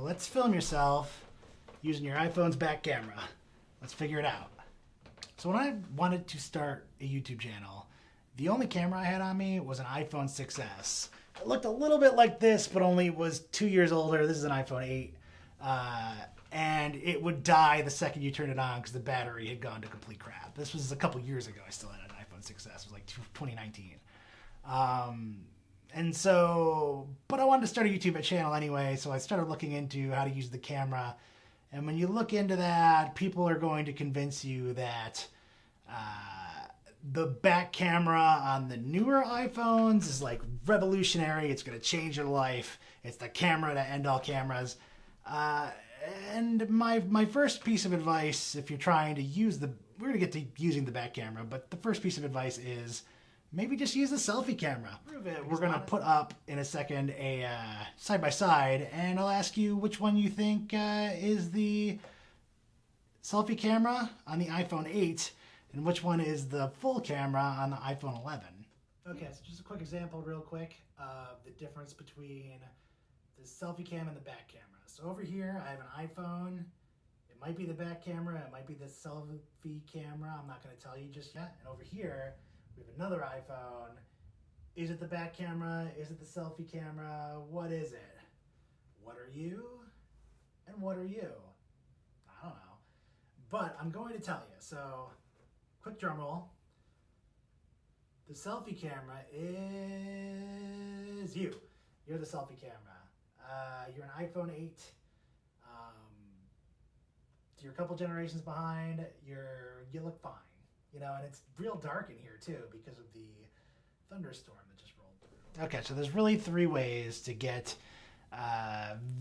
Let's film yourself using your iPhone's back camera. Let's figure it out. So when I wanted to start a YouTube channel, the only camera I had on me was an iPhone 6s. It looked a little bit like this, but only it was 2 years older. This is an iPhone 8. And it would die the second you turn it on because the battery had gone to complete crap. This was a couple years ago. I still had an iPhone 6s. It was like 2019. And so, but I wanted to start a YouTube channel anyway, so I started looking into how to use the camera. And when you look into that, people are going to convince you that the back camera on the newer iPhones is like revolutionary. It's going to change your life. It's the camera to end all cameras. And my first piece of advice, if you're trying to use we're going to get to using the back camera, but the first piece of advice is maybe just use the selfie camera. We're going to put up in a second a side-by-side, and I'll ask you which one you think is the selfie camera on the iPhone 8 and which one is the full camera on the iPhone 11. Okay, so just a quick example real quick of the difference between the selfie cam and the back camera. So over here, I have an iPhone. It might be the back camera. It might be the selfie camera. I'm not going to tell you just yet. And over here, we have another iPhone. Is it the back camera? Is it the selfie camera? What is it? What are you? And what are you? I don't know. But I'm going to tell you. So, quick drum roll. The selfie camera is you. You're the selfie camera. You're an iPhone 8. You're a couple generations behind. You look fine. You know, and it's real dark in here too because of the thunderstorm that just rolled through. Okay, so there's really 3 ways to get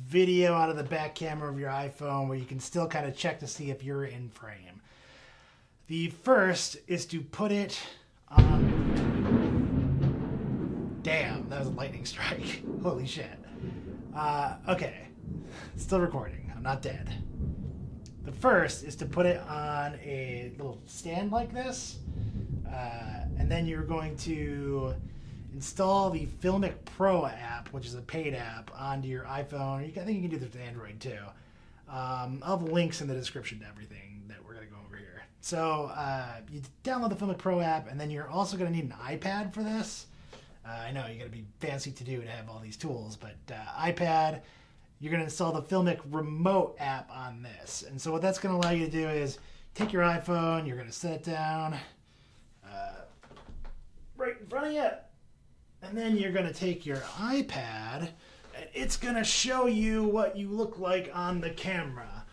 video out of the back camera of your iPhone where you can still kind of check to see if you're in frame. The first is to put it on... Damn, that was a lightning strike. Holy shit. Okay, still recording. I'm not dead. The first is to put it on a little stand like this, and then you're going to install the Filmic Pro app, which is a paid app, onto your iPhone. I think you can do this with Android too. I'll have links in the description to everything that we're going to go over here. So you download the Filmic Pro app, and then you're also going to need an iPad for this. I know you got to be fancy to do to have all these tools, but iPad. You're going to install the Filmic remote app on this. And so what that's going to allow you to do is take your iPhone, you're going to set it down right in front of you. And then you're going to take your iPad, and it's going to show you what you look like on the camera.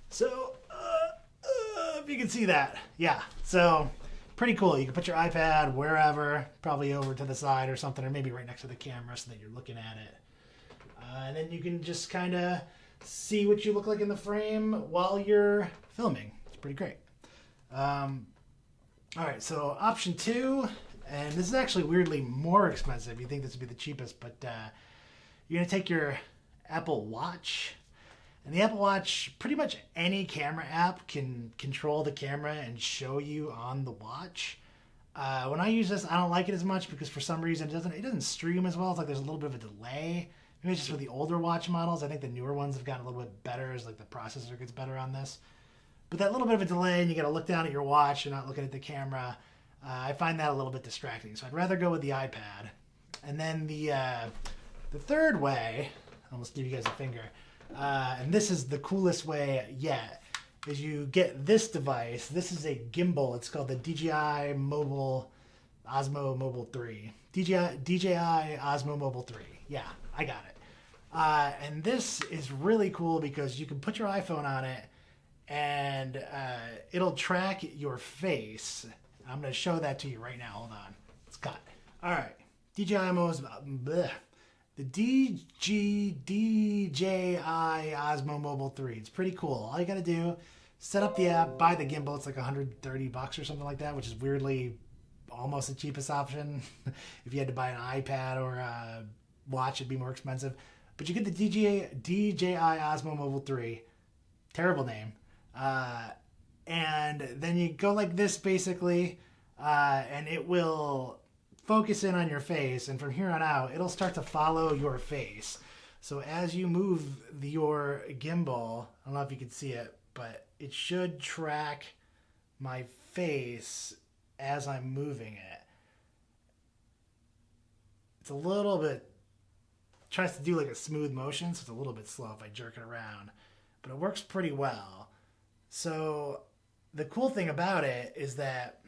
So, if you can see that. Yeah, so pretty cool. You can put your iPad wherever, probably over to the side or something, or maybe right next to the camera so that you're looking at it. And then you can just kind of see what you look like in the frame while you're filming. It's pretty great. All right, so option 2, and this is actually weirdly more expensive. You think this would be the cheapest, but you're going to take your Apple Watch. And the Apple Watch, pretty much any camera app can control the camera and show you on the watch. When I use this, I don't like it as much because for some reason it doesn't stream as well. It's like there's a little bit of a delay. Maybe it's just with the older watch models. I think the newer ones have gotten a little bit better as like the processor gets better on this. But that little bit of a delay and you got to look down at your watch, you're not looking at the camera. I find that a little bit distracting. So I'd rather go with the iPad. And then the third way, I almost give you guys a finger, and this is the coolest way yet, is you get this device. This is a gimbal. It's called the DJI Osmo Mobile 3. DJI Osmo Mobile 3. Yeah, I got it. And this is really cool because you can put your iPhone on it and it'll track your face. I'm going to show that to you right now. Hold on. It's got it. All right. DJI Osmo, the DJI Osmo Mobile 3. It's pretty cool. All you got to do, set up the app, buy the gimbal. It's like $130 or something like that, which is weirdly almost the cheapest option. If you had to buy an iPad or a watch, it'd be more expensive. But you get the DJI Osmo Mobile 3. Terrible name. And then you go like this basically, and it will focus in on your face, and from here on out, it'll start to follow your face. So as you move your gimbal, I don't know if you can see it, but it should track my face as I'm moving it. It's a little bit, tries to do like a smooth motion, so it's a little bit slow if I jerk it around, but it works pretty well. So the cool thing about it is that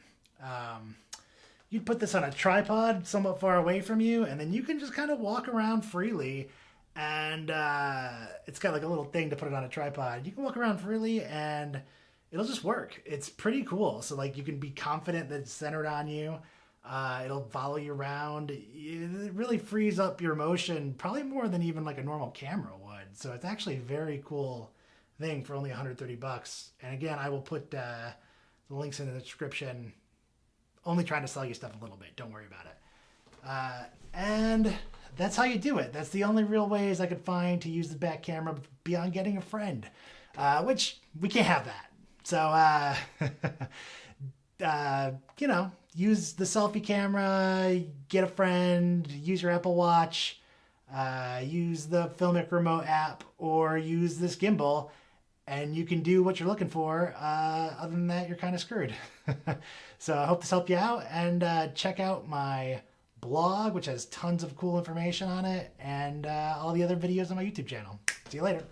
you'd put this on a tripod somewhat far away from you, and then you can just kind of walk around freely. And it's got like a little thing to put it on a tripod. You can walk around freely and it'll just work. It's pretty cool. So like you can be confident that it's centered on you. It'll follow you around. It really frees up your motion, probably more than even like a normal camera would. So it's actually a very cool thing for only $130. And again, I will put the links in the description. Only trying to sell you stuff a little bit. Don't worry about it. And that's how you do it. That's the only real ways I could find to use the back camera beyond getting a friend, which we can't have that. So, you know, use the selfie camera, get a friend, use your Apple Watch, use the Filmic remote app, or use this gimbal, and you can do what you're looking for. Other than that, you're kind of screwed. So I hope this helped you out, and check out my blog, which has tons of cool information on it, and all the other videos on my YouTube channel. See you later.